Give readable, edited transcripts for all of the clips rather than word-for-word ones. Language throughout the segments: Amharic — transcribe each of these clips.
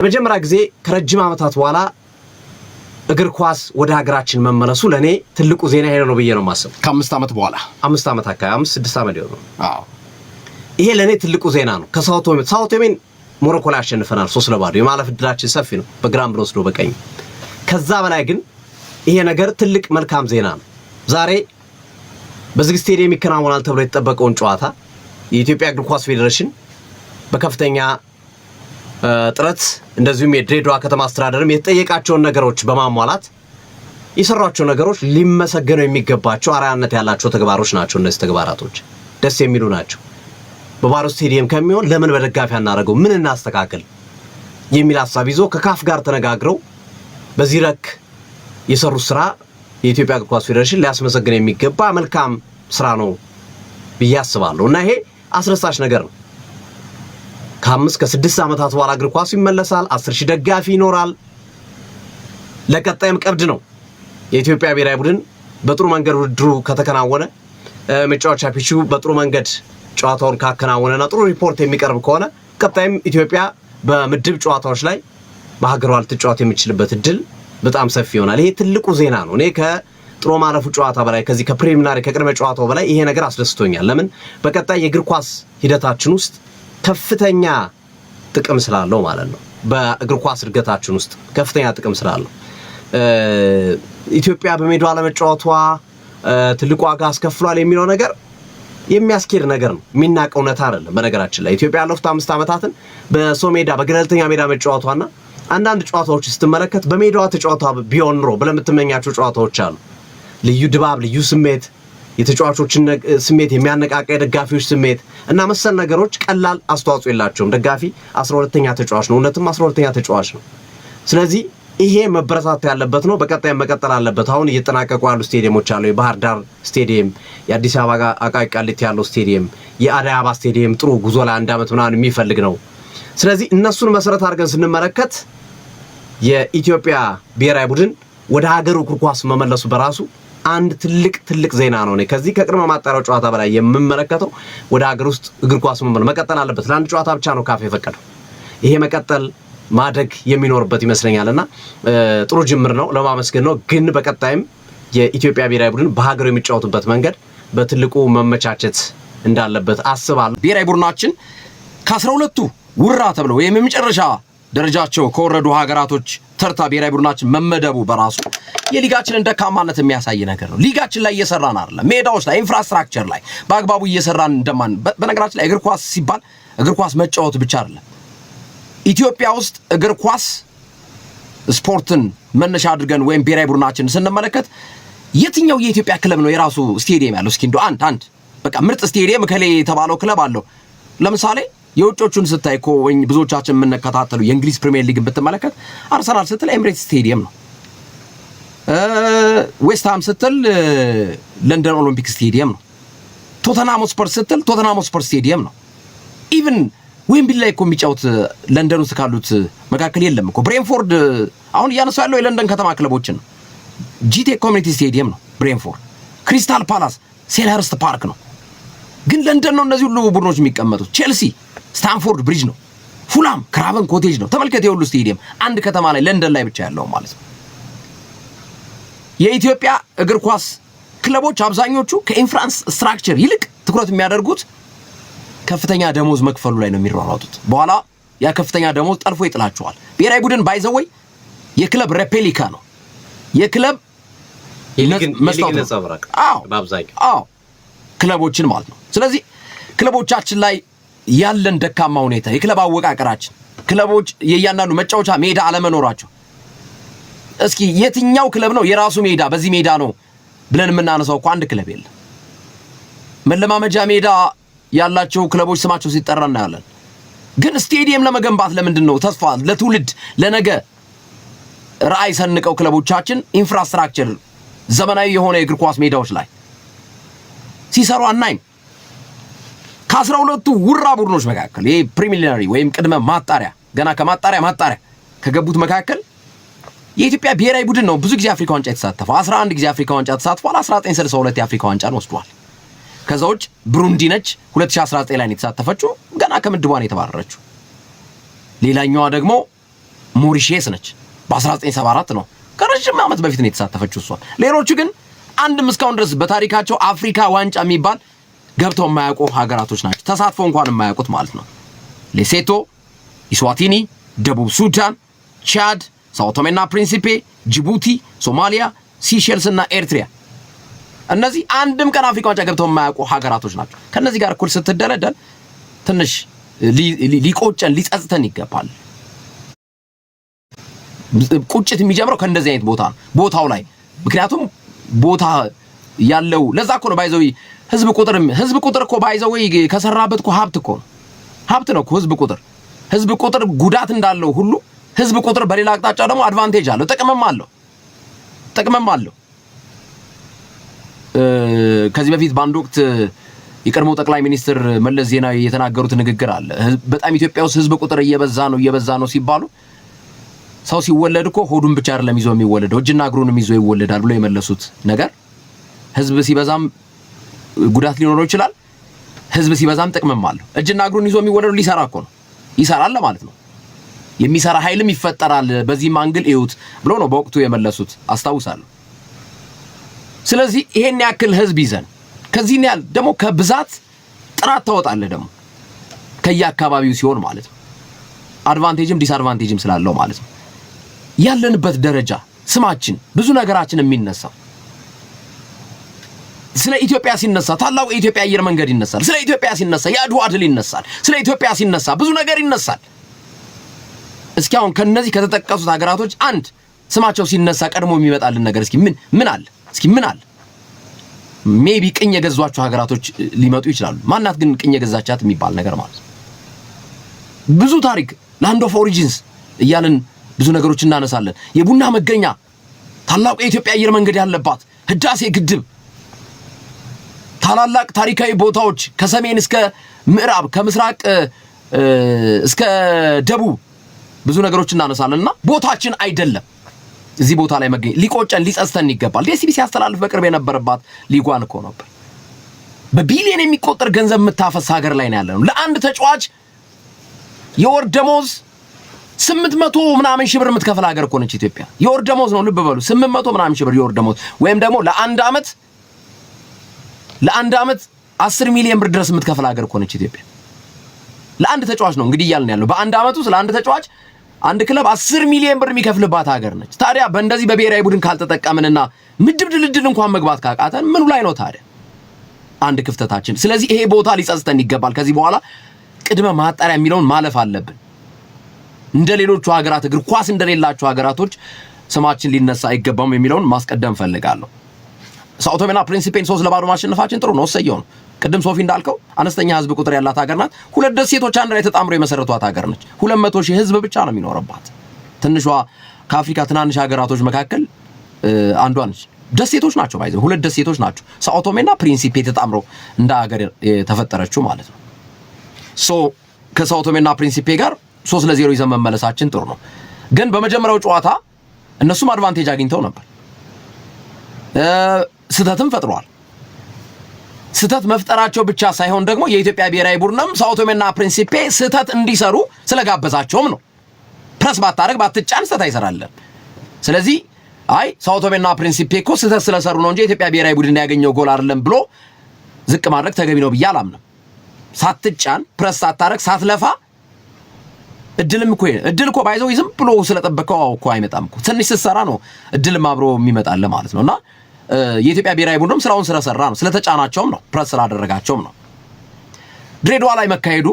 ለመጀመሪያ ጊዜ ከረጅም ዓመታት በኋላ እግር ኳስ ወደ ሀገራችን መመለሱ ለኔ ትልቁ ዜና ሄዶ ነው ብዬ ነው ማሰብ። ከ5 ዓመት በኋላ 5 ዓመት አካባቢ 5-6 ዓመት ነው። ይሄ ለኔ ትልቁ ዜና ነው። ከሳውቶሜን ሞሮኮ ላይ አሸንፈናል 3-0 የማለፍ እድላችን ሰፊ ነው በግራም ብሎ ወስዶ በቀኝ። ከዛ በላይ ግን ይሄ ነገር ትልቅ መልካም ዜና ነው። ዛሬ በዝግ ስቴዲየም ይከናወናል ተብሎ የተጠበቀውን ጨዋታ የኢትዮጵያ እግር ኳስ ፌዴሬሽን በከፍተኛ ጥረት እንደዚሁም የድሬዳዋ ከተማ አስተዳደርም የተጠየቃቸውን ነገሮች በማሟላት የሰሯቸው ነገሮች ሊመሰገኑ የሚገባቸው አርአያነት ያላቸው ተግባሮች ናቸው። እነዚህ ተግባራቶች ደስ የሚሉ ናቸው። በባሮ ስቴዲየም ከሚሆን ለምን በደጋፊ አናረጋው ምን እናስተካክል የሚል ሐሳብ ይዞ ከካፍ ጋር ተነጋግረው በዚህ ረክ የሰሩት ስራ የኢትዮጵያ እግር ኳስ ፌዴሬሽን ሊያስመሰግን የሚገባ መልካም ስራ ነው ብዬ አስባለሁ። እና ይሄ አስረሳሽ ነገር ነው። ከ5-6 ዓመታት በኋላ እግር ኳሱ ይመለሳል። 10,000 ደጋፊ ይኖራል። ለቀጣይም ቀብድ ነው። የኢትዮጵያ ብሔራዊ ቡድን በጥሩ መንገድ ውድድሩ ከተከናወነ መጫወቻ ፒቹ በጥሩ መንገድ ጨዋታውን ካከናወነና ጥሩ ሪፖርት የሚቀርብ ከሆነ ቀጣይም ኢትዮጵያ በምድብ ጨዋታዎች ላይ በሀገሯ ልትጫወት የሚችልበት እድል በጣም ሰፊ ይሆናል። ይሄ ትልቁ ዜና ነው። እኔ ከጥሩ ማለፉ ጨዋታ በላይ ከዚህ ከፕሪሊሚናሪ ከቅድመ ጨዋታው በላይ ይሄ ነገር አስደስቶኛል። ለምን በቀጣይ የእግር ኳስ ሂደታችን ውስጥ ከፍተኛ ጥቅም ስላለው ማለት ነው። በእግር ኳስ እድገታችን ውስጥ ከፍተኛ ጥቅም ስላለው ኢትዮጵያ በሜዳዋ ለመጫወቷ ትልቁ ዋጋ አስከፍሏል የሚለው ነገር የሚያስኬድ ነገር ነው። የሚናቀው እውነታ አይደለም። በነገራችን ላይ ኢትዮጵያ ያለፉት 5 ዓመታትን በሰው ሜዳ በገለልተኛ ሜዳ መጫወቷና አንዳንድ ጨዋታዎች ስትመለከት በሜዳዋ ተጫዋታ ቢሆን ኖሮ ብለህ የምትመኛቸው ጨዋታዎች አሉ። ልዩ ድባብ፣ ልዩ ስሜት፣ የተጫዋቾችን ስሜት የሚያነቃቃ የደጋፊዎች ስሜት እና መሰል ነገሮች ቀላል አስተዋጽኦ የላቸውም። ደጋፊ 12ኛ ተጫዋች ነው። እውነትም 12ኛ ተጫዋች ነው። ስለዚህ ይሄ መበረታታት ያለበት ነው። በቀጣይ መቀጠል አለበት። አሁን እየተጠናቀቁ ያሉ ስቴዲየሞች አሉ። የባህር ዳር ስቴዲየም፣ የአዲስ አበባ አቃቂ ቃሊቲ ያለው ስቴዲየም፣ የአዳይ አበባ ስቴዲየም ጥሩ ጉዞ ላይ 1 ዓመት ምናምን የሚፈልግ ነው። ስለዚህ እነሱን መሰረት አድርገን ስንመለከት የኢትዮጵያ ብሔራዊ ቡድን ወደ ሀገሩ እግር ኳስ መመለሱ በራሱ አንድ ትልቅ ዜና ነው። ከዚህ ከቅድመ ማጣሪያው ጨዋታ በላይ የምመለከተው ወደ ሀገር ውስጥ እግር ኳስ መቀጠል አለበት። ለአንድ ጨዋታ ብቻ ነው ካፍ የፈቀደው። ይሄ መቀጠል ማደግ የሚኖርበት ይመስለኛልና ጥሩ ጅምር ነው፣ ለማመስገን ነው። ግን በቀጣይም የኢትዮጵያ ብሔራዊ ቡድን በሀገሩ የሚጫወቱበት መንገድ በትልቁ መመቻቸት እንዳለበት አስባለሁ። ብሔራዊ ቡድናችን ከ12ቱ ውራ ተብለው ወይም የመጨረሻ ደረጃቸው ከወረዱ ሀገራቶች ተርታ ብሔራዊ ቡድናችን መመደቡ በራሱ የሊጋችንን ደካማነት የሚያሳይ ነገር ነው። ሊጋችን ላይ እየሰራን አይደለም። ሜዳዎች ላይ ኢንፍራስትራክቸር ላይ በአግባቡ እየሰራን እንደማን በነገራችን ላይ እግር ኳስ ሲባል እግር ኳስ መጫወት ብቻ አይደለም። ኢትዮጵያ ውስጥ እግር ኳስ ስፖርትን መነሻ አድርገን ወይም ብሔራዊ ቡድናችንን ስንመለከት የትኛው የኢትዮጵያ ክለብ ነው የራሱ ስቴዲየም ያለው? እስኪ እንደው አንድ በቃ ምርጥ ስቴዲየም ከሌ የተባለው ክለብ አለው። ለምሳሌ የውጮቹን ስታይ እኮ ብዙዎቻችን የምንከታተሉ የእንግሊዝ ፕሪሚየር ሊግን ብትመለከት አርሰናል ስትል ኤምሬትስ ስቴዲየም ነው። ዌስትሃም ስትል ለንደን ኦሎምፒክ ስቴዲየም ነው። ቶተንሃም ስፐር ስትል ቶተንሃም ስፐር ስቴዲየም ነው። ኢቭን ዌምብሊ ላይ እኮ የሚጫወት ለንደን ውስጥ ካሉት መካከል የለም እኮ። ብሬንፎርድ አሁን እያነሳው ያለው የለንደን ከተማ ክለቦችን ነው። ጂቴክ ኮሚኒቲ ስቴዲየም ነው ብሬንፎርድ። ክሪስታል ፓላስ ሴልኸርስት ፓርክ ነው። ግን ለንደን ነው እነዚህ ሁሉ ቡድኖች የሚቀመጡት። ቼልሲ ስታንፎርድ ብሪጅ ነው። ፉላም ክራቨን ኮቴጅ ነው። ተመልከት፣ የሁሉ ስቴዲየም አንድ ከተማ ላይ ለንደን ላይ ብቻ ያለው ማለት ነው። የኢትዮጵያ እግር ኳስ ክለቦች አብዛኞቹ ከኢንፍራስትራክቸር ይልቅ ትኩረት የሚያደርጉት ከፍተኛ ደሞዝ መክፈሉ ላይ ነው የሚሯሯጡት። በኋላ ያ ከፍተኛ ደሞዝ ጠልፎ ይጥላቸዋል። ብሔራዊ ቡድን ባይዘወይ የክለብ ሬፕሊካ ነው። የክለብ ነጸብራቅ በአብዛኛው ክለቦችን ማለት ነው። ስለዚህ ክለቦቻችን ላይ ያለን ደካማ ሁኔታ፣ የክለብ አወቃቀራችን፣ ክለቦች የእያንዳንዱ መጫወቻ ሜዳ አለመኖራቸው። እስኪ የትኛው ክለብ ነው የራሱ ሜዳ በዚህ ሜዳ ነው ብለን የምናነሳው? እኮ አንድ ክለብ የለም። መለማመጃ ሜዳ ያላቸው ክለቦች ስማቸው ሲጠራ እናያለን። ግን ስቴዲየም ለመገንባት ለምንድን ነው ተስፋ ለትውልድ ለነገ ራዕይ ሰንቀው ክለቦቻችን ኢንፍራስትራክቸር ዘመናዊ የሆነ የእግር ኳስ ሜዳዎች ላይ ሲሰሩ አናይም? ከ12ቱ ውራ ቡድኖች መካከል ይሄ ፕሪሊሚናሪ ወይም ቅድመ ማጣሪያ ገና ከማጣሪያ ከገቡት መካከል የኢትዮጵያ ብሔራዊ ቡድን ነው ብዙ ጊዜ አፍሪካ ዋንጫ የተሳተፈው። 11 ጊዜ አፍሪካ ዋንጫ ተሳትፏል። 1962 የአፍሪካ ዋንጫን ወስዷል። ከዛ ውጭ ብሩንዲ ነች 2019 ላይ የተሳተፈችው ገና ከምድቧን የተባረረችው። ሌላኛዋ ደግሞ ሞሪሼስ ነች። በ1974 ነው ከረጅም ዓመት በፊት ነው የተሳተፈችው እሷ። ሌሎቹ ግን አንድም እስካሁን ድረስ በታሪካቸው አፍሪካ ዋንጫ የሚባል ገብተው የማያውቁ ሀገራቶች ናቸው። ተሳትፎ እንኳን የማያውቁት ማለት ነው። ሌሴቶ፣ ኢስዋቲኒ፣ ደቡብ ሱዳን፣ ቻድ፣ ሳኦ ቶሜና ፕሪንሲፔ፣ ጅቡቲ፣ ሶማሊያ፣ ሲሼልስ እና ኤርትሪያ እነዚህ አንድም ቀን አፍሪካ ዋንጫ ገብተው የማያውቁ ሀገራቶች ናቸው። ከነዚህ ጋር እኩል ስትደለደል ትንሽ ሊቆጨን ሊጸጽተን ይገባል። ቁጭት የሚጀምረው ከእንደዚህ አይነት ቦታ ነው፣ ቦታው ላይ ምክንያቱም ቦታ ያለው ለዛ እኮ ነው ባይዘው ህዝብ ቁጥር እኮ ባይዘው ከሰራበት እኮ ሀብት ነው እኮ ህዝብ ቁጥር ጉዳት እንዳለው ሁሉ ህዝብ ቁጥር በሌላ አቅጣጫ ደግሞ አድቫንቴጅ አለው፣ ጥቅምም አለው። ከዚህ በፊት በአንድ ወቅት የቀድሞው ጠቅላይ ሚኒስትር መለስ ዜናዊ የተናገሩት ንግግር አለ። በጣም ኢትዮጵያ ውስጥ ህዝብ ቁጥር እየበዛ ነው ሲባሉ ሰው ሲወለድ እኮ ሆዱን ብቻ አይደለም ይዞ የሚወለደው እጅና እግሩንም ይዞ ይወለዳል ብሎ የመለሱት ነገር ህዝብ ሲበዛም ጉዳት ሊኖረው ይችላል፣ ህዝብ ሲበዛም ጥቅምም አለው። እጅና እግሩን ይዞ የሚወለደው ሊሰራ እኮ ነው፣ ይሰራል ማለት ነው። የሚሰራ ኃይልም ይፈጠራል። በዚህ ማንግል እዩት ብሎ ነው በወቅቱ የመለሱት አስታውሳለሁ። ስለዚህ ይሄን ያክል ህዝብ ይዘን ከዚህን ያህል ደግሞ ከብዛት ጥራት ታወጣለህ ደግሞ ከየአካባቢው ሲሆን ማለት ነው። አድቫንቴጅም ዲስአድቫንቴጅም ስላለው ማለት ነው። ያለንበት ደረጃ ስማችን ብዙ ነገራችን የሚነሳው ስለ ኢትዮጵያ ሲነሳ ታላቁ የኢትዮጵያ አየር መንገድ ይነሳል። ስለ ኢትዮጵያ ሲነሳ የአድዋ ድል ይነሳል። ስለ ኢትዮጵያ ሲነሳ ብዙ ነገር ይነሳል። እስኪ አሁን ከነዚህ ከተጠቀሱት ሀገራቶች አንድ ስማቸው ሲነሳ ቀድሞ የሚመጣልን ነገር እስኪ ምን አለ? እስኪ ምን አለ? ሜቢ ቅኝ የገዟቸው ሀገራቶች ሊመጡ ይችላሉ። ማናት ግን ቅኝ የገዛቻት የሚባል ነገር ማለት ነው። ብዙ ታሪክ ላንድ ኦፍ ኦሪጂንስ እያልን ብዙ ነገሮች እናነሳለን። የቡና መገኛ ታላቁ የኢትዮጵያ አየር መንገድ ያለባት ህዳሴ ግድብ፣ ታላላቅ ታሪካዊ ቦታዎች ከሰሜን እስከ ምዕራብ ከምስራቅ እስከ ደቡብ ብዙ ነገሮች እናነሳለንና ቦታችን አይደለም እዚህ ቦታ ላይ መገኘት ሊቆጨን ሊጸጽተን ይገባል። ዲኤስቲቪ ሲያስተላልፍ በቅርብ የነበረባት ሊጓን እኮ ነበር። በቢሊየን የሚቆጠር ገንዘብ የምታፈስ ሀገር ላይ ነው ያለነው። ለአንድ ተጫዋች የወር ደሞዝ 800 ምናምን ሺህ ብር የምትከፍል ሀገር እኮ ነች ኢትዮጵያ። የወር ደሞዝ ነው ልብ በሉ፣ 800 ምናምን ሺህ ብር የወር ደሞዝ፣ ወይም ደግሞ ለአንድ አመት 10 ሚሊዮን ብር ድረስ የምትከፍል ሀገር እኮ ነች ኢትዮጵያ። ለአንድ ተጫዋች ነው እንግዲህ እያልን ያለው። በአንድ አመት ውስጥ ለአንድ ተጫዋች አንድ ክለብ 10 ሚሊዮን ብር የሚከፍልባት ሀገር ነች። ታዲያ በእንደዚህ በብሔራዊ ቡድን ካልተጠቀምንና ምድብ ድልድል እንኳን መግባት ካቃተን ምኑ ላይ ነው ታዲያ አንድ ክፍተታችን? ስለዚህ ይሄ ቦታ ሊጸጽተን ይገባል። ከዚህ በኋላ ቅድመ ማጣሪያ የሚለውን ማለፍ አለብን። እንደሌሎቹ ሀገራት እግር ኳስ እንደሌላቸው ሀገራቶች ስማችን ሊነሳ አይገባም የሚለውን ማስቀደም ፈልጋለሁ። ሳኦ ቶሜና ፕሪንሲፔን 3-0 ማሸነፋችን ጥሩ ነው፣ ወሰየው ነው። ቅድም ሶፊ እንዳልከው አነስተኛ ህዝብ ቁጥር ያላት ሀገር ናት። ሁለት ደሴቶች አንድ ላይ ተጣምረው የመሰረቷት ሀገር ነች። 200,000 ህዝብ ብቻ ነው የሚኖርባት። ትንሿ ከአፍሪካ ትናንሽ ሀገራቶች መካከል አንዷ ነች። ደሴቶች ናቸው ባይዘው፣ ሁለት ደሴቶች ናቸው ሳኦ ቶሜና ፕሪንሲፔ ተጣምረው እንደ ሀገር የተፈጠረችው ማለት ነው። ከሳኦ ቶሜና ፕሪንሲፔ ጋር 3-0 ይዘን መመለሳችን ጥሩ ነው። ግን በመጀመሪያው ጨዋታ እነሱም አድቫንቴጅ አግኝተው ነበር፣ ስህተትም ፈጥሯል። ስህተት መፍጠራቸው ብቻ ሳይሆን ደግሞ የኢትዮጵያ ብሔራዊ ቡድንም ሳኦ ቶሜና ፕሪንሲፔ ስህተት እንዲሰሩ ስለጋበዛቸውም ነው። ፕረስ ባታረግ ባትጫን ስህተት አይሰራለም። ስለዚህ ሳኦ ቶሜና ፕሪንሲፔ እኮ ስህተት ስለሰሩ ነው እንጂ የኢትዮጵያ ብሔራዊ ቡድን ያገኘው ጎል አይደለም ብሎ ዝቅ ማድረግ ተገቢ ነው ብዬ አላምንም። ሳትጫን ፕረስ ሳታረግ ሳትለፋ እድልም እኮ ባይዘው ዝም ብሎ ስለጠበቀው እኮ አይመጣም እኮ። ትንሽ ስትሰራ ነው እድልም አብሮ የሚመጣል ማለት ነውና የኢትዮጵያ ብሔራዊ ቡድንም ስራውን ስለሰራ ነው፣ ስለተጫናቸውም ነው፣ ፕረስ ስላደረጋቸውም ነው። ድሬዳዋ ላይ መካሄዱ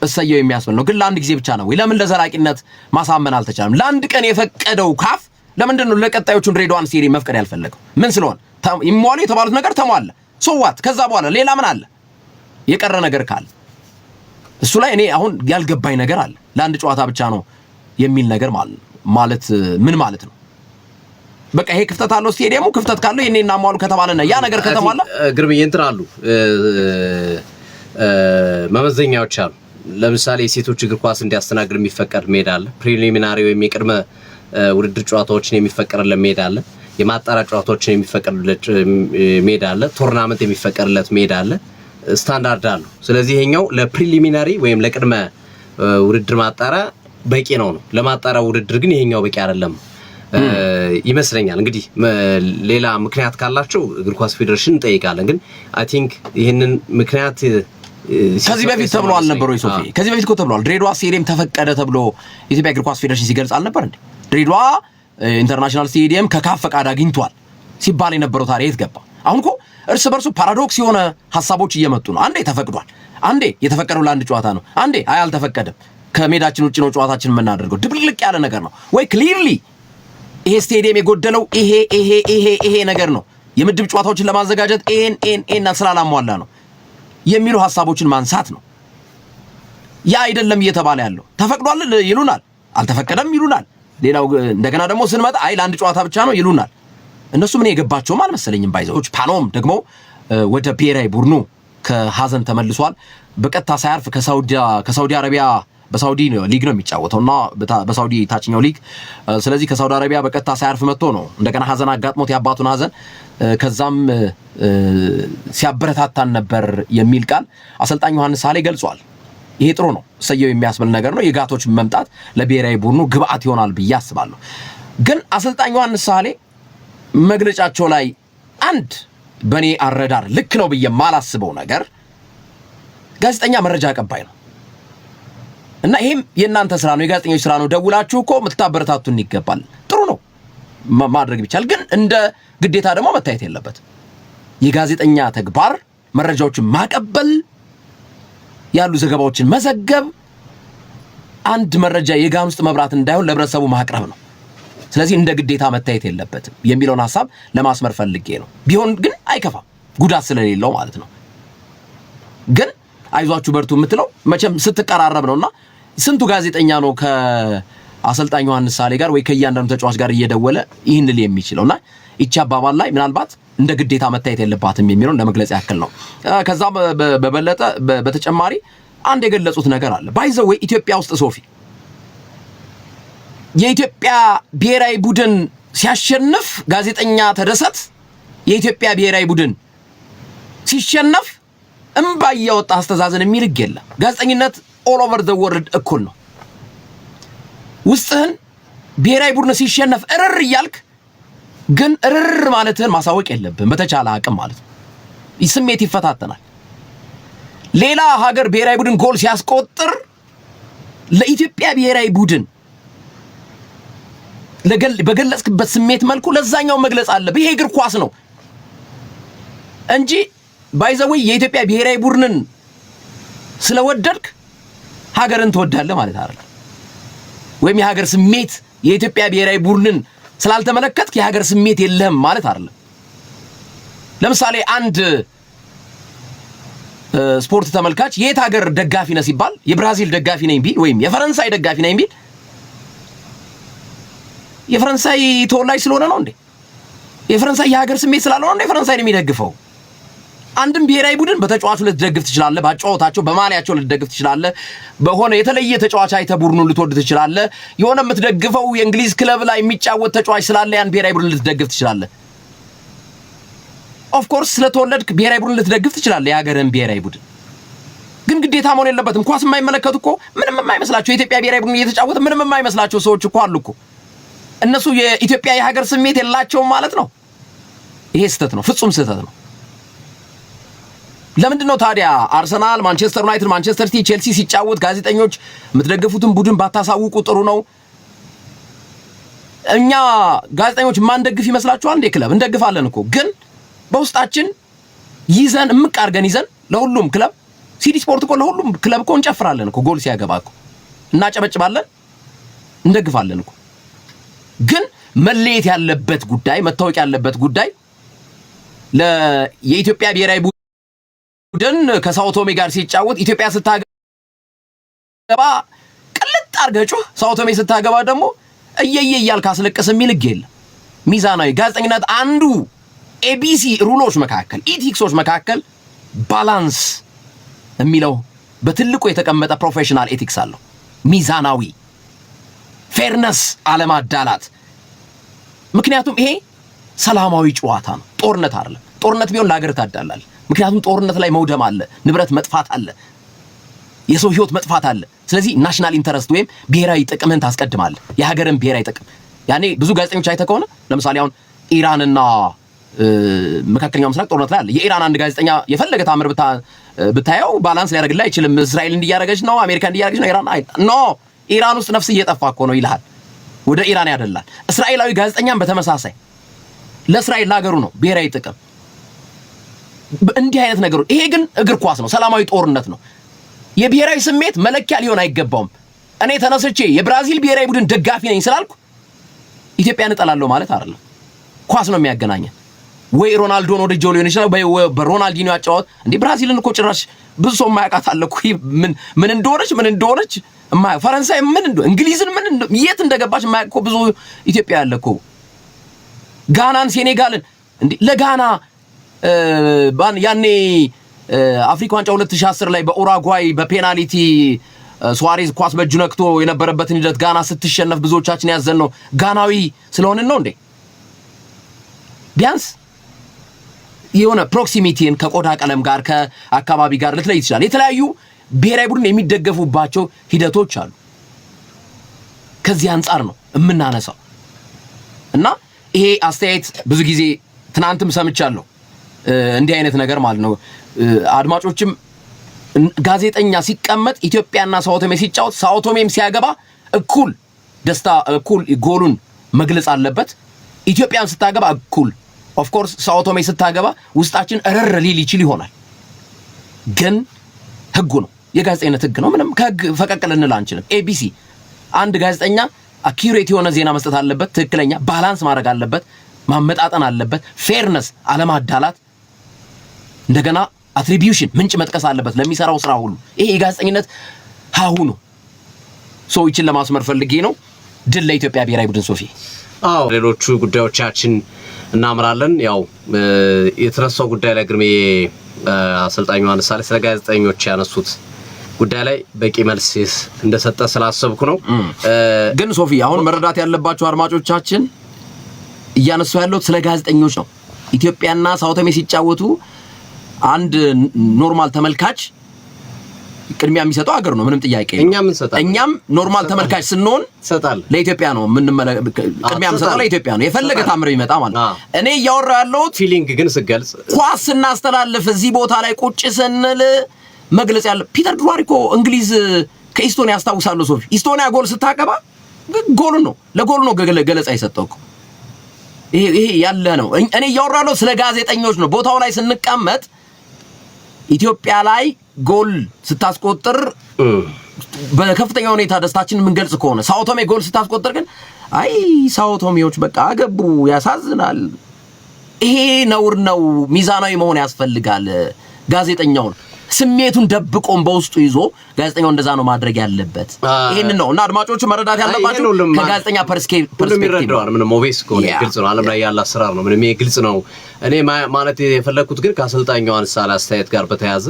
እሰየው የሚያስብል ነው። ግን ለአንድ ጊዜ ብቻ ነው ወይ? ለምን ለዘላቂነት ማሳመን አልተቻለም? ለአንድ ቀን የፈቀደው ካፍ ለምንድን ነው ለቀጣዮቹን ድሬዳዋን ሲሪ መፍቀድ ያልፈለገው? ምን ስለሆነ? ይሟሉ የተባሉት ነገር ተሟላ። ሶዋት ከዛ በኋላ ሌላ ምን አለ? የቀረ ነገር ካለ እሱ ላይ እኔ አሁን ያልገባኝ ነገር አለ። ለአንድ ጨዋታ ብቻ ነው የሚል ነገር ማለት ምን ማለት ነው? በቃ ይሄ ክፍተት አለው ስቴዲየሙ ክፍተት ካለው ይሄን እናሟሉ ከተባለና ያ ነገር ከተሟላ ግርምዬ እንትን አሉ መመዘኛዎች አሉ። ለምሳሌ የሴቶች እግር ኳስ እንዲያስተናግድ የሚፈቀድ ሜዳ አለ። ፕሪሊሚናሪ ወይም የቅድመ ውድድር ጨዋታዎችን የሚፈቀድለት ሜዳ አለ። የማጣሪያ ጨዋታዎችን የሚፈቀድለት ሜዳ አለ። ቶርናመንት የሚፈቀድለት ሜዳ አለ። ስታንዳርድ አሉ። ስለዚህ ይሄኛው ለፕሪሊሚናሪ ወይም ለቅድመ ውድድር ማጣሪያ በቂ ነው ለማጣሪያ ውድድር ግን ይሄኛው በቂ አይደለም ይመስለኛል። እንግዲህ ሌላ ምክንያት ካላቸው እግር ኳስ ፌዴሬሽን እንጠይቃለን። ግን አይ ቲንክ ይሄንን ምክንያት ከዚህ በፊት ተብሎ አልነበረ ወይ ሶፊ? ከዚህ በፊት እኮ ተብሏል። ድሬዳዋ ስቴዲየም ተፈቀደ ተብሎ የኢትዮጵያ እግር ኳስ ፌዴሬሽን ሲገልጽ አልነበር እንዴ? ድሬዳዋ ኢንተርናሽናል ስቴዲየም ከካፍ ፈቃድ አግኝቷል ሲባል የነበረው ታሪክ የት ገባ? አሁን እኮ እርስ በርሱ ፓራዶክስ የሆነ ሐሳቦች እየመጡ ነው። አንዴ ተፈቅዷል፣ አንዴ የተፈቀደው ለአንድ ጨዋታ ነው፣ አንዴ አይ አልተፈቀደም፣ ከሜዳችን ውጪ ነው ጨዋታችን የምናደርገው። ድብልቅ ያለ ነገር ነው ወይ? ክሊርሊ ይሄ ስቴዲየም የጎደለው ይሄ ነገር ነው። የምድብ ጨዋታዎችን ለማዘጋጀት ኤን ስላላሟላ ነው የሚሉ ሐሳቦችን ማንሳት ነው። ያ አይደለም እየተባለ ያለው። ተፈቅዷል ይሉናል፣ አልተፈቀደም ይሉናል። ሌላው እንደገና ደግሞ ስንመጣ አይ ለአንድ ጨዋታ ብቻ ነው ይሉናል። እነሱ ምን የገባቸውም አልመሰለኝም። ባይዘዎች ፓኖም ደግሞ ወደ ብሔራዊ ቡድኑ ከሀዘን ተመልሷል። በቀጥታ ሳያርፍ ከሳውዲ አረቢያ በሳውዲ ሊግ ነው የሚጫወተውና በሳውዲ ታችኛው ሊግ። ስለዚህ ከሳውዲ አረቢያ በቀጥታ ሳያርፍ መጥቶ ነው እንደገና ሀዘን አጋጥሞት ያባቱን ሀዘን ከዛም ሲያበረታታን ነበር የሚል ቃል አሰልጣኝ ዮሐንስ ሳሌ ገልጿል። ይሄ ጥሩ ነው፣ ሰየው የሚያስብል ነገር ነው። የጋቶች መምጣት ለብሔራዊ ቡድኑ ግብአት ይሆናል ብዬ አስባለሁ። ግን አሰልጣኝ ዮሐንስ ሳሌ መግለጫቸው ላይ አንድ በኔ አረዳር ልክ ነው ብዬ ማላስበው ነገር ጋዜጠኛ መረጃ አቀባይ ነው እና ይሄም የእናንተ ስራ ነው፣ የጋዜጠኞች ስራ ነው። ደውላችሁ እኮ ምትታበረታቱን ይገባል። ጥሩ ነው ማድረግ ቢቻል፣ ግን እንደ ግዴታ ደግሞ መታየት የለበት። የጋዜጠኛ ተግባር መረጃዎችን ማቀበል፣ ያሉ ዘገባዎችን መዘገብ፣ አንድ መረጃ የጋን ውስጥ መብራት እንዳይሆን ለህብረተሰቡ ማቅረብ ነው። ስለዚህ እንደ ግዴታ መታየት የለበትም የሚለውን ሐሳብ ለማስመር ፈልጌ ነው። ቢሆን ግን አይከፋም፣ ጉዳት ስለሌለው ማለት ነው። ግን አይዟችሁ በርቱ የምትለው መቼም ስትቀራረብ ነውና ስንቱ ጋዜጠኛ ነው ከአሰልጣኝ ዮሐንስ ሳሌ ጋር ወይ ከእያንዳንዱ ተጫዋች ጋር እየደወለ ይህን ልል የሚችለውና ይቺ አባባል ላይ ምናልባት እንደ ግዴታ መታየት የለባትም የሚለውን ለመግለጽ ያክል ነው። ከዛ በበለጠ በተጨማሪ አንድ የገለጹት ነገር አለ። ባይዘው ወይ ኢትዮጵያ ውስጥ ሶፊ የኢትዮጵያ ብሔራዊ ቡድን ሲያሸንፍ ጋዜጠኛ ተደሰት፣ የኢትዮጵያ ብሔራዊ ቡድን ሲሸነፍ እምባ እያወጣ አስተዛዘን የሚልግ የለም። ጋዜጠኝነት ኦል ኦቨር ዘ ወርልድ እኩል ነው። ውስጥህን ብሔራዊ ቡድን ሲሸነፍ እርር እያልክ ግን እርር ማለትህን ማሳወቅ የለብህም በተቻለ አቅም ማለት ነው። ስሜት ይፈታተናል። ሌላ ሀገር ብሔራዊ ቡድን ጎል ሲያስቆጥር ለኢትዮጵያ ብሔራዊ ቡድን በገለጽክበት ስሜት መልኩ ለዛኛው መግለጽ አለብህ። ይሄ እግር ኳስ ነው እንጂ ባይዘው የኢትዮጵያ ብሔራዊ ቡድንን ስለወደድክ ሀገርን ትወዳለህ ማለት አይደለም። ወይም የሀገር ስሜት የኢትዮጵያ ብሔራዊ ቡድንን ስላልተመለከትክ የሀገር ስሜት የለህም ማለት አይደለም። ለምሳሌ አንድ ስፖርት ተመልካች የት ሀገር ደጋፊ ነህ ሲባል የብራዚል ደጋፊ ነኝ ቢል ወይም የፈረንሳይ ደጋፊ ነኝ ቢል የፈረንሳይ ተወላጅ ስለሆነ ነው እንዴ? የፈረንሳይ የሀገር ስሜት ስላለው ነው እንዴ ፈረንሳይን የሚደግፈው? አንድም ብሔራዊ ቡድን በተጫዋቹ ልትደግፍ ትችላለህ፣ ባጫወታቸው በማሊያቸው ልትደግፍ ትችላለህ፣ በሆነ የተለየ ተጫዋች አይተህ ቡድኑን ልትወድ ትችላለህ። የሆነ የምትደግፈው የእንግሊዝ ክለብ ላይ የሚጫወት ተጫዋች ስላለ ያን ብሔራዊ ቡድን ልትደግፍ ትችላለህ። ኦፍ ኮርስ ስለተወለድክ ብሔራዊ ቡድን ልትደግፍ ትችላለህ፣ የሀገርህን ብሔራዊ ቡድን። ግን ግዴታ መሆን የለበትም። ኳስ የማይመለከቱ እኮ ምንም የማይመስላቸው የኢትዮጵያ ብሔራዊ ቡድን እየተጫወተ ምንም የማይመስላቸው ሰዎች እኮ አሉ እኮ። እነሱ የኢትዮጵያ የሀገር ስሜት የላቸውም ማለት ነው። ይሄ ስህተት ነው፣ ፍጹም ስህተት ነው። ለምንድን ነው ታዲያ አርሰናል፣ ማንቸስተር ዩናይትድ፣ ማንቸስተር ሲቲ፣ ቼልሲ ሲጫወት ጋዜጠኞች የምትደግፉትን ቡድን ባታሳውቁ ጥሩ ነው? እኛ ጋዜጠኞች ማንደግፍ ይመስላችኋል እንዴ? ክለብ እንደግፋለን እኮ፣ ግን በውስጣችን ይዘን እምቅ አድርገን ይዘን ለሁሉም ክለብ ሲዲ ስፖርት እኮ ለሁሉም ክለብ እኮ እንጨፍራለን እኮ፣ ጎል ሲያገባ እኮ እናጨበጭባለን፣ እንደግፋለን እኮ። ግን መለየት ያለበት ጉዳይ፣ መታወቅ ያለበት ጉዳይ የኢትዮጵያ ብሔራዊ ቡድን ከሳውቶሜ ጋር ሲጫወት ኢትዮጵያ ስታገባ ቅልጥ አድርገህ ጩህ፣ ሳውቶሜ ስታገባ ደግሞ እየየ እያልክ አስለቅስ የሚል ህግ የለም። ሚዛናዊ ጋዜጠኝነት አንዱ ኤቢሲ ሩሎች መካከል ኢቲክሶች መካከል ባላንስ የሚለው በትልቁ የተቀመጠ ፕሮፌሽናል ኤቲክስ አለው። ሚዛናዊ ፌርነስ፣ አለማዳላት። ምክንያቱም ይሄ ሰላማዊ ጨዋታ ነው፣ ጦርነት አይደለም። ጦርነት ቢሆን ለሀገር ታዳላል። ምክንያቱም ጦርነት ላይ መውደም አለ፣ ንብረት መጥፋት አለ። የሰው ህይወት መጥፋት አለ። ስለዚህ ናሽናል ኢንተረስት ወይም ብሔራዊ ጥቅምህን ታስቀድማለህ፣ የሀገርን ብሔራዊ ጥቅም። ያኔ ብዙ ጋዜጠኞች አይተህ ከሆነ ለምሳሌ አሁን ኢራንና መካከለኛው ምስራቅ ጦርነት ላይ አለ። የኢራን አንድ ጋዜጠኛ የፈለገ ታምር ብታየው ባላንስ ሊያደርግልህ አይችልም። እስራኤል እንዲያደርገች ነው፣ አሜሪካ እንዲያደርገች ነው፣ ኢራን ኖ ኢራን ውስጥ ነፍስ እየጠፋ እኮ ነው ይልሃል። ወደ ኢራን ያደላል። እስራኤላዊ ጋዜጠኛም በተመሳሳይ ለእስራኤል ለሀገሩ ነው ብሔራዊ ጥቅም። እንዲህ አይነት ነገሮች። ይሄ ግን እግር ኳስ ነው፣ ሰላማዊ ጦርነት ነው። የብሔራዊ ስሜት መለኪያ ሊሆን አይገባውም። እኔ ተነስቼ የብራዚል ብሔራዊ ቡድን ደጋፊ ነኝ ስላልኩ ኢትዮጵያን እጠላለሁ ማለት አይደለም። ኳስ ነው የሚያገናኘን። ወይ ሮናልዶን ወደጆ ሊሆን ይችላል፣ ወይ በሮናልዲኖ ያጫወት እንዴ። ብራዚልን እኮ ጭራሽ ብዙ ሰው የማያውቃት አለ እኮ ምን እንደሆነች ፈረንሳይ እንግሊዝን የት እንደገባች የማያውቅ እኮ ብዙ ኢትዮጵያ ያለ እኮ። ጋናን፣ ሴኔጋልን እንዴ ለጋና ያኔ አፍሪካ ዋንጫ 2010 ላይ በኡራጓይ በፔናልቲ ሱዋሬዝ ኳስ በእጁ ነክቶ የነበረበትን ሂደት ጋና ስትሸነፍ ብዙዎቻችን ያዘን ነው ጋናዊ ስለሆንን ነው እንዴ? ቢያንስ የሆነ ፕሮክሲሚቲን ከቆዳ ቀለም ጋር ከአካባቢ ጋር ልትለይ ይችላል። የተለያዩ ብሔራዊ ቡድን የሚደገፉባቸው ሂደቶች አሉ። ከዚህ አንጻር ነው የምናነሳው እና ይሄ አስተያየት ብዙ ጊዜ ትናንትም ሰምቻለሁ እንዲህ አይነት ነገር ማለት ነው። አድማጮችም ጋዜጠኛ ሲቀመጥ ኢትዮጵያና ሳውቶሜ ሲጫወት ሳውቶሜም ሲያገባ እኩል ደስታ እኩል ጎሉን መግለጽ አለበት። ኢትዮጵያን ስታገባ እኩል ኦፍ ኮርስ ሳውቶሜ ስታገባ ውስጣችን እረር ሊል ይችል ይሆናል። ግን ህጉ ነው፣ የጋዜጠኝነት ህግ ነው። ምንም ከህግ ፈቀቅ ልንል አንችልም። ኤቢሲ አንድ ጋዜጠኛ አኪዩሬት የሆነ ዜና መስጠት አለበት። ትክክለኛ ባላንስ ማድረግ አለበት፣ ማመጣጠን አለበት፣ ፌርነስ አለማዳላት፣ እንደገና አትሪቢዩሽን ምንጭ መጥቀስ አለበት ለሚሰራው ስራ ሁሉ። ይሄ የጋዜጠኝነት ሀሁ ነው። ሰዎችን ለማስመር ፈልጌ ነው። ድል ለኢትዮጵያ ብሔራዊ ቡድን ሶፊ። አዎ ሌሎቹ ጉዳዮቻችን እናምራለን። ያው የተነሳው ጉዳይ ላይ ግርሜ አሰልጣኙ አንሳለ ስለ ጋዜጠኞች ያነሱት ጉዳይ ላይ በቂ መልስ እንደሰጠ ስላሰብኩ ነው። ግን ሶፊ አሁን መረዳት ያለባቸው አድማጮቻችን እያነሱ ያለው ስለ ጋዜጠኞች ነው። ኢትዮጵያና ሳውቶሜ ሲጫወቱ አንድ ኖርማል ተመልካች ቅድሚያ የሚሰጠው ሀገር ነው፣ ምንም ጥያቄ የለም። እኛም ኖርማል ተመልካች ስንሆን ለኢትዮጵያ ነው ቅድሚያ የምንሰጠው፣ ለኢትዮጵያ ነው የፈለገ ታምር ይመጣ ማለት ነው። እኔ እያወራሁ ያለሁት ፊሊንግ ግን ስገልጽ ኳስ ስናስተላልፍ እዚህ ቦታ ላይ ቁጭ ስንል መግለጽ ያለ ፒተር ድዋሪ እኮ እንግሊዝ ከኢስቶኒያ ያስታውሳለሁ። ሶፊ ኢስቶኒያ ጎል ስታቀባ ጎል ነው ለጎል ነው ገለጻ የሰጠው እኮ። ይሄ ያለ ነው። እኔ እያወራሁ ያለሁት ስለ ጋዜጠኞች ነው። ቦታው ላይ ስንቀመጥ ኢትዮጵያ ላይ ጎል ስታስቆጥር በከፍተኛ ሁኔታ ደስታችንን የምንገልጽ ከሆነ ሳውቶሜ ጎል ስታስቆጥር ግን አይ ሳውቶሜዎች በቃ አገቡ ያሳዝናል፣ ይሄ ነውር ነው። ሚዛናዊ መሆን ያስፈልጋል። ጋዜጠኛውን ስሜቱን ደብቆም በውስጡ ይዞ ጋዜጠኛው እንደዛ ነው ማድረግ ያለበት። ይሄንን ነው እና አድማጮቹ መረዳት ያለባቸው ከጋዜጠኛ ፐርስፔክቲቭ ይረዳዋል። ምንም ኦቤስ ከሆነ ግልጽ ነው። ዓለም ላይ ያለ አሰራር ነው። ምንም ይሄ ግልጽ ነው። እኔ ማለት የፈለኩት ግን ከአሰልጣኙ አንሳላ አስተያየት ጋር በተያያዘ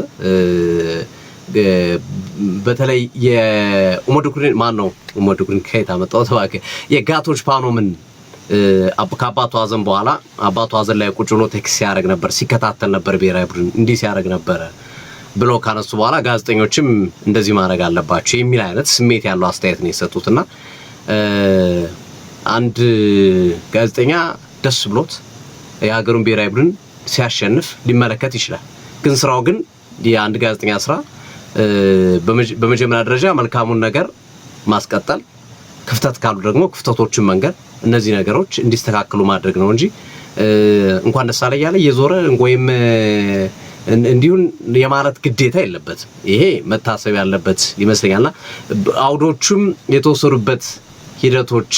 በተለይ የኡመዱኩሪን ኡመዱኩሪን ከየት አመጣው ተባከ የጋቶች ፓኖምን ከአባቱ ሀዘን በኋላ አባቱ ሀዘን ላይ ቁጭ ብሎ ቴክስት ሲያደርግ ነበር፣ ሲከታተል ነበር፣ ብሔራዊ ቡድን እንዲህ ሲያደርግ ነበር ብሎ ካነሱ በኋላ ጋዜጠኞችም እንደዚህ ማድረግ አለባቸው የሚል አይነት ስሜት ያለው አስተያየት ነው የሰጡትና አንድ ጋዜጠኛ ደስ ብሎት የሀገሩን ብሔራዊ ቡድን ሲያሸንፍ ሊመለከት ይችላል። ግን ስራው ግን የአንድ ጋዜጠኛ ስራ በመጀመሪያ ደረጃ መልካሙን ነገር ማስቀጠል፣ ክፍተት ካሉ ደግሞ ክፍተቶችን መንገር፣ እነዚህ ነገሮች እንዲስተካከሉ ማድረግ ነው እንጂ እንኳን ደስ አለ ያለ የዞረ ወይም እንዲሁን የማለት ግዴታ የለበትም። ይሄ መታሰብ ያለበት ይመስለኛልና አውዶቹም የተወሰዱበት ሂደቶች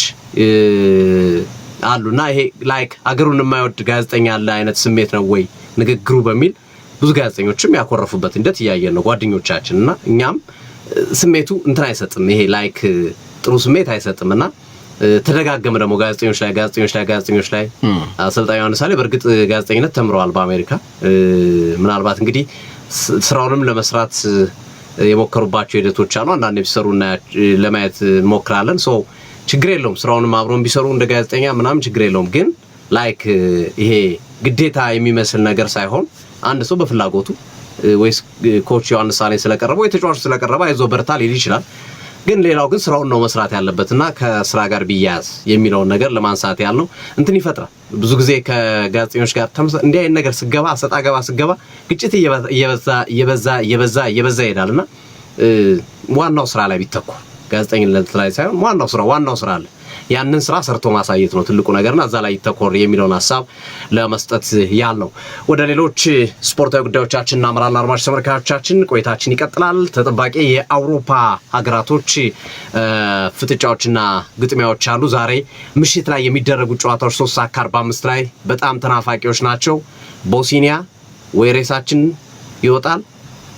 አሉና ይሄ ላይክ አገሩን የማይወድ ጋዜጠኛ ያለ አይነት ስሜት ነው ወይ ንግግሩ በሚል ብዙ ጋዜጠኞችም ያኮረፉበት ሂደት እያየን ነው ጓደኞቻችንና እኛም ስሜቱ እንትን አይሰጥም። ይሄ ላይክ ጥሩ ስሜት አይሰጥምና ተደጋገመ ደግሞ ጋዜጠኞች ላይ አሰልጣኙ አንሳሌ በእርግጥ ጋዜጠኝነት ተምረዋል በአሜሪካ። ምናልባት እንግዲህ ስራውንም ለመስራት የሞከሩባቸው ሂደቶች አሉ። አንዳንዴ ቢሰሩና ለማየት እንሞክራለን። ሶ ችግር የለውም። ስራውንም አብሮን ቢሰሩ እንደ ጋዜጠኛ ምናምን ችግር የለውም። ግን ላይክ ይሄ ግዴታ የሚመስል ነገር ሳይሆን አንድ ሰው በፍላጎቱ ወይስ ኮች ዮሐንስ ሳሌ ስለቀረበው የተጫዋቹ ስለቀረበ አይዞ በርታ ሊል ይችላል። ግን ሌላው ግን ስራውን ነው መስራት ያለበትና ከስራ ጋር ቢያያዝ የሚለውን ነገር ለማንሳት ያህል ነው። እንትን ይፈጥራል ብዙ ጊዜ ከጋዜጠኞች ጋር እንዲህ አይነት ነገር ስገባ አሰጣ ገባ ስገባ ግጭት እየበዛ ይሄዳልና ዋናው ስራ ላይ ቢተኮር ጋዜጠኝነት ላይ ሳይሆን ዋናው ስራ አለ። ያንን ስራ ሰርቶ ማሳየት ነው ትልቁ ነገርና እዛ ላይ ይተኮር የሚለውን ሐሳብ ለመስጠት ያህል ነው። ወደ ሌሎች ስፖርታዊ ጉዳዮቻችን እናመራለን። አድማጭ ተመልካቾቻችን ቆይታችን ይቀጥላል። ተጠባቂ የአውሮፓ ሀገራቶች ፍጥጫዎችና ግጥሚያዎች አሉ። ዛሬ ምሽት ላይ የሚደረጉ ጨዋታዎች 3:45 ላይ በጣም ተናፋቂዎች ናቸው። ቦስኒያ ወይ ሬሳችን ይወጣል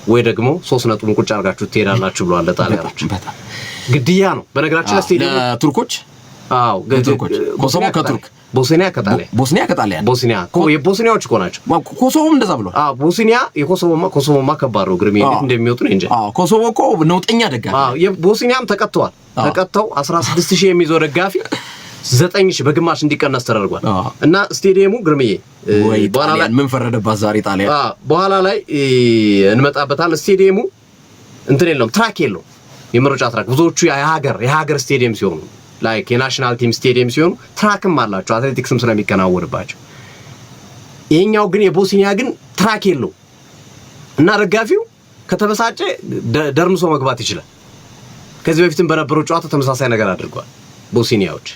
ወይ ደግሞ 3 ነጥቡን ቁጭ አድርጋችሁ ትሄዳላችሁ ብለዋል ጣሊያኖች። ግድያ ነው በነገራችን ላይ ስቴዲየም ቱርኮች ኮሶቮ ከቱርክ ቦስኒያ ከጣሊያን የቦስኒያዎች እኮ ናቸው። ኮሶቮም እንደዛ ብሏል። ቦስኒያ ኮሶቮማ ከባድ ነው። ግርሜ እንዴት እንደሚወጡ ነው እንጂ ኮሶቮ እኮ ነውጠኛ ደጋፊ። የቦስኒያም ተቀጥተው 16000 የሚይዘው ደጋፊ 9000 በግማሽ እንዲቀነስ ተደርጓል። እና ስቴዲየሙ ግርሜ በኋላ ላይ ምን ፈረደባት ዛሬ ጣሊያን በኋላ ላይ እንመጣበታለን። ስቴዲየሙ እንትን የለውም፣ ትራክ የለውም፣ የመሮጫ ትራክ። ብዙዎቹ የሀገር ስቴዲየም ሲሆኑ ላይክ የናሽናል ቲም ስቴዲየም ሲሆኑ ትራክም አላቸው አትሌቲክስም ስለሚከናወንባቸው። ይሄኛው ግን የቦስኒያ ግን ትራክ የለው እና ደጋፊው ከተበሳጨ ደርምሶ መግባት ይችላል። ከዚህ በፊትም በነበረው ጨዋታ ተመሳሳይ ነገር አድርጓል ቦስኒያዎች።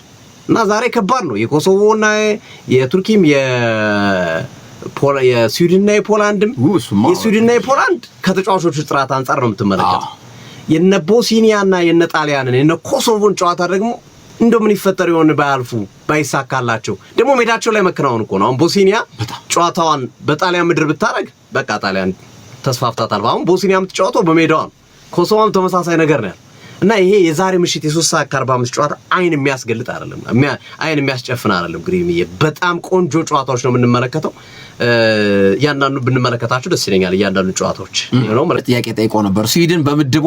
እና ዛሬ ከባድ ነው። የኮሶቮና የቱርኪም የስዊድንና የፖላንድም የስዊድንና የፖላንድ ከተጫዋቾቹ ጥራት አንጻር ነው የምትመለከተው። የነ ቦስኒያና የነ ጣሊያንን የነ ኮሶቮን ጨዋታ ደግሞ እንደምን ይፈጠር ይሆን ባያልፉ ባይሳካላቸው። ደግሞ ሜዳቸው ላይ መከናወን እኮ ነው። አሁን ቦስኒያ ጨዋታዋን በጣሊያን ምድር ብታረግ በቃ ጣሊያን ተስፋፍታታል። አሁን ቦስኒያ የምትጫወተው በሜዳዋ ነው። ኮሶቮም ተመሳሳይ ነገር ነው ያለው። እና ይሄ የዛሬ ምሽት የ3:45 ጨዋታ አይን የሚያስገልጥ አይደለም፣ አይን የሚያስጨፍን አይደለም። ግሪምዬ በጣም ቆንጆ ጨዋታዎች ነው የምንመለከተው። ያንዳንዱ ብንመለከታቸው ደስ ይለኛል። ያንዳንዱ ጨዋታዎች ነው ማለት ጥያቄ ጠይቆ ነበር። ስዊድን በምድቧ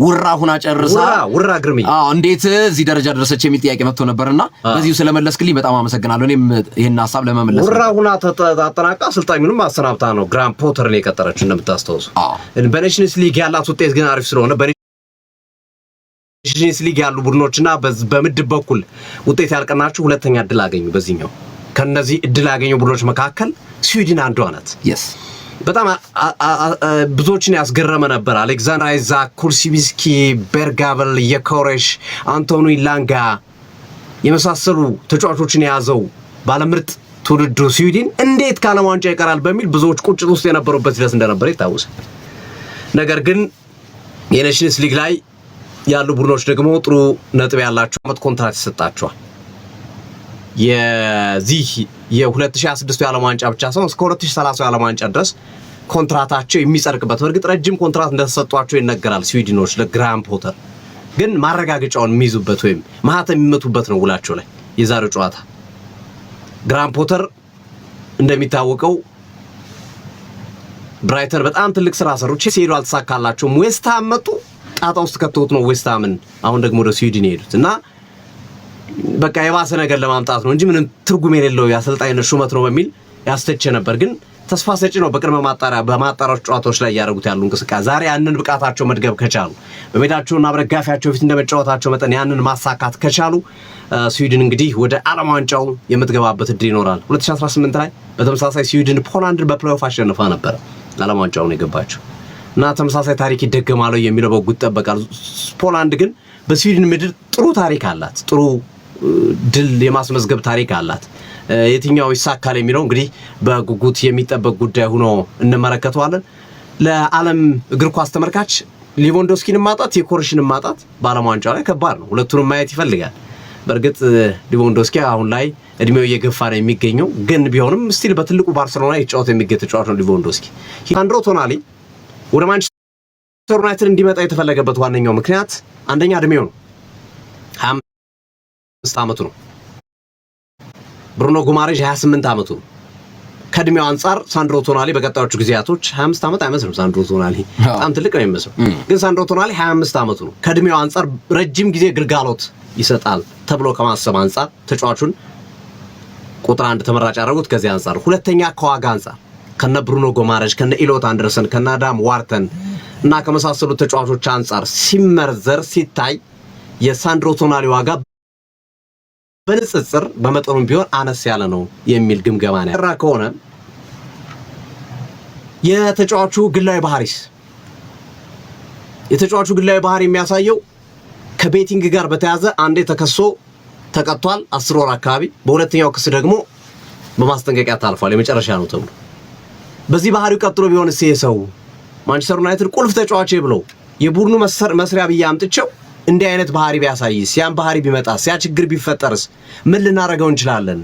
ውራ ሁና ጨርሳ ውራ ግርምዬ እንዴት እዚህ ደረጃ ደረሰች የሚል ጥያቄ መጥቶ ነበርና በዚሁ ስለመለስክልኝ በጣም አመሰግናለሁ። እኔም ይሄን ሐሳብ ለመመለስ ውራ ሁና ተጠናቃ አሰልጣኙንም አሰናብታ ነው ግራን ፖተርን የቀጠረችው እንደምታስተውሱ። በኔሽንስ ሊግ ያላት ውጤት ግን አሪፍ ስለሆነ በኔሽንስ ሊግ ያሉ ቡድኖችና በምድብ በኩል ውጤት ያልቀናቸው ሁለተኛ እድል አገኙ። በዚህኛው ከነዚህ እድል ያገኙ ቡድኖች መካከል ስዊድን አንዷ ናት። በጣም ብዙዎችን ያስገረመ ነበር። አሌክዛንደር አይዛክ፣ ኩልሲቪስኪ፣ ቤርጋቨል፣ የኮሬሽ፣ አንቶኒ ላንጋ የመሳሰሉ ተጫዋቾችን የያዘው ባለምርጥ ትውልዱ ስዊድን እንዴት ከዓለም ዋንጫ ይቀራል በሚል ብዙዎች ቁጭት ውስጥ የነበሩበት ሂደት እንደነበረ ይታወሳል። ነገር ግን የኔሽንስ ሊግ ላይ ያሉ ቡድኖች ደግሞ ጥሩ ነጥብ ያላቸው አመት ኮንትራት ይሰጣቸዋል። የዚህ የ2026 የዓለም ዋንጫ ብቻ ሳይሆን እስከ 2030 የዓለም ዋንጫ ድረስ ኮንትራታቸው የሚጸድቅበት በእርግጥ ረጅም ኮንትራት እንደተሰጧቸው ይነገራል። ስዊድኖች ለግራን ፖተር ግን ማረጋገጫውን የሚይዙበት ወይም ማህተም የሚመቱበት ነው ውላቸው ላይ። የዛሬው ጨዋታ ግራን ፖተር እንደሚታወቀው ብራይተን በጣም ትልቅ ስራ ሰሩ። ቼልሲ ሄዱ፣ አልተሳካላቸውም። ዌስትሃም መጡ፣ ጣጣ ውስጥ ከተውት ነው ዌስትሃምን አሁን ደግሞ ወደ ስዊድን የሄዱት እና በቃ የባሰ ነገር ለማምጣት ነው እንጂ ምንም ትርጉም የሌለው የአሰልጣኝነት ሹመት ነው በሚል ያስተቸ ነበር። ግን ተስፋ ሰጪ ነው። በቅድመ በማጣሪያዎች ጨዋታዎች ላይ ያደረጉት ያሉ እንቅስቃሴ ዛሬ ያንን ብቃታቸው መድገብ ከቻሉ በሜዳቸውና በደጋፊያቸው ፊት እንደመጫወታቸው መጠን ያንን ማሳካት ከቻሉ ስዊድን እንግዲህ ወደ ዓለም ዋንጫው የምትገባበት እድል ይኖራል። 2018 ላይ በተመሳሳይ ስዊድን ፖላንድን በፕሌይኦፍ አሸንፋ ነበር ዓለም ዋንጫውን የገባቸው እና ተመሳሳይ ታሪክ ይደገማል የሚለው በጉት ይጠበቃል። ፖላንድ ግን በስዊድን ምድር ጥሩ ታሪክ አላት። ጥሩ ድል የማስመዝገብ ታሪክ አላት። የትኛው ይሳካል የሚለው እንግዲህ በጉጉት የሚጠበቅ ጉዳይ ሆኖ እንመለከተዋለን። ለዓለም እግር ኳስ ተመልካች ሊቫንዶስኪን ማጣት የኮሬሽን ማጣት በዓለም ዋንጫው ላይ ከባድ ነው። ሁለቱንም ማየት ይፈልጋል። በእርግጥ ሊቫንዶስኪ አሁን ላይ እድሜው እየገፋ ነው የሚገኘው፣ ግን ቢሆንም ስቲል በትልቁ ባርሴሎና ይጫወት የሚገኝ ተጫዋች ነው ሊቫንዶስኪ። ሳንድሮ ቶናሊ ወደ ማንቸስተር ዩናይትድ እንዲመጣ የተፈለገበት ዋነኛው ምክንያት አንደኛ እድሜው ነው፣ 25 ዓመቱ ነው። ብሩኖ ጉማሬዥ 28 ዓመቱ ነው። ከእድሜው አንጻር ሳንድሮ ቶናሊ በቀጣዮቹ ጊዜያቶች 25 ዓመት አይመስልም። ሳንድሮ ቶናሊ በጣም ትልቅ ነው የሚመስለው፣ ግን ሳንድሮ ቶናሊ 25 ዓመቱ ነው። ከእድሜው አንጻር ረጅም ጊዜ ግልጋሎት ይሰጣል ተብሎ ከማሰብ አንጻር ተጫዋቹን ቁጥር 1 ተመራጭ ያደረጉት ከዚህ አንጻር፣ ሁለተኛ ከዋጋ አንጻር ከነ ብሩኖ ጎማሬሽ ከነ ኢሎት አንደርሰን ከነ አዳም ዋርተን እና ከመሳሰሉት ተጫዋቾች አንፃር ሲመርዘር ሲታይ የሳንድሮ ቶናሊ ዋጋ በንጽጽር በመጠኑም ቢሆን አነስ ያለ ነው የሚል ግምገማ ነው ያራ ከሆነ የተጫዋቹ ግላዊ ባህሪ የሚያሳየው ከቤቲንግ ጋር በተያዘ አንዴ ተከሶ ተቀጥቷል 10 ወር አካባቢ በሁለተኛው ክስ ደግሞ በማስጠንቀቂያ ታልፏል የመጨረሻ ነው ተብሎ በዚህ ባህሪው ቀጥሎ ቢሆንስ የሰው ማንቸስተር ዩናይትድ ቁልፍ ተጫዋች ብለው የቡድኑ መስሪያ ቢያምጥቸው እንዲህ አይነት ባህሪ ቢያሳይስ ያን ባህሪ ቢመጣስ ያ ችግር ቢፈጠርስ ምን ልናረጋው እንችላለን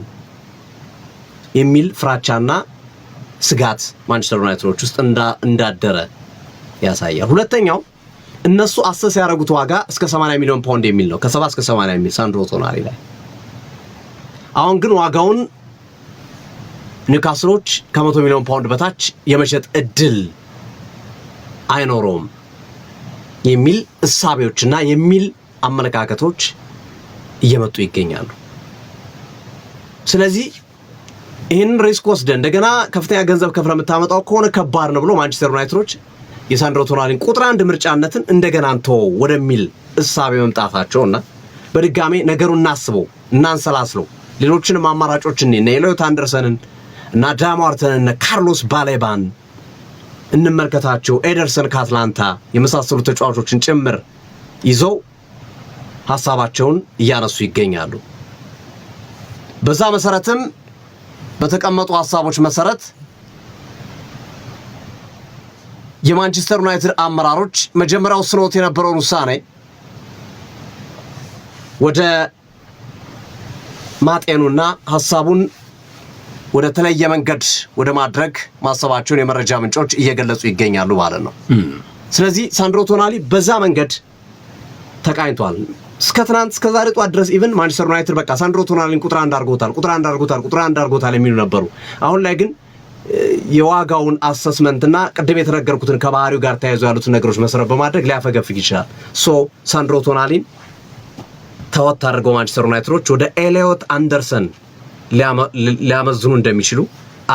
የሚል ፍራቻና ስጋት ማንቸስተር ዩናይትዶች ውስጥ እንዳደረ ያሳያል። ሁለተኛው እነሱ አሰስ ያደረጉት ዋጋ እስከ 80 ሚሊዮን ፓውንድ የሚል ነው ከ70 እስከ 80 የሚል ሳንድሮ ቶናሊ ላይ አሁን ግን ዋጋውን ኒውካስሎች ከ100 ሚሊዮን ፓውንድ በታች የመሸጥ እድል አይኖረውም የሚል እሳቤዎችና የሚል አመለካከቶች እየመጡ ይገኛሉ። ስለዚህ ይህን ሪስክ ወስደ እንደገና ከፍተኛ ገንዘብ ከፍለ የምታመጣው ከሆነ ከባድ ነው ብሎ ማንቸስተር ዩናይትዶች የሳንድሮ ቶናሊን ቁጥር 1 ምርጫነትን እንደገና እንተው ወደሚል እሳቤ መምጣታቸውና በድጋሜ ነገሩን እናስበው እናንሰላስለው ሌሎችንም አማራጮች እነ ኢሎት አንደርሰንን እና አዳም ዋርተንን እና ካርሎስ ባሌባን እንመልከታቸው ኤደርሰን ከአትላንታ የመሳሰሉ ተጫዋቾችን ጭምር ይዘው ሐሳባቸውን እያነሱ ይገኛሉ። በዛ መሰረትም በተቀመጡ ሐሳቦች መሰረት የማንቸስተር ዩናይትድ አመራሮች መጀመሪያው ወስነውት የነበረውን ውሳኔ ወደ ማጤኑና ሐሳቡን ወደ ተለየ መንገድ ወደ ማድረግ ማሰባቸውን የመረጃ ምንጮች እየገለጹ ይገኛሉ ማለት ነው። ስለዚህ ሳንድሮ ቶናሊ በዛ መንገድ ተቃኝቷል። እስከ ትናንት እስከ ዛሬ ጧት ድረስ ኢቭን ማንቸስተር ዩናይትድ በቃ ሳንድሮ ቶናሊን ቁጥር 1 አድርጎታል የሚሉ ነበሩ። አሁን ላይ ግን የዋጋውን አሰስመንትና ቅድም የተነገርኩትን ከባህሪው ጋር ተያይዞ ያሉትን ነገሮች መሰረት በማድረግ ሊያፈገፍግ ይችላል። ሳንድሮ ቶናሊን ተወት አድርገው ማንቸስተር ዩናይትዶች ወደ ኤሊዮት አንደርሰን ሊያመዝኑ እንደሚችሉ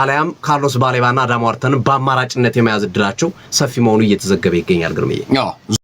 አሊያም ካርሎስ ባሌባና አዳም ዋርተንን በአማራጭነት የመያዝ እድላቸው ሰፊ መሆኑ እየተዘገበ ይገኛል። ግርምዬ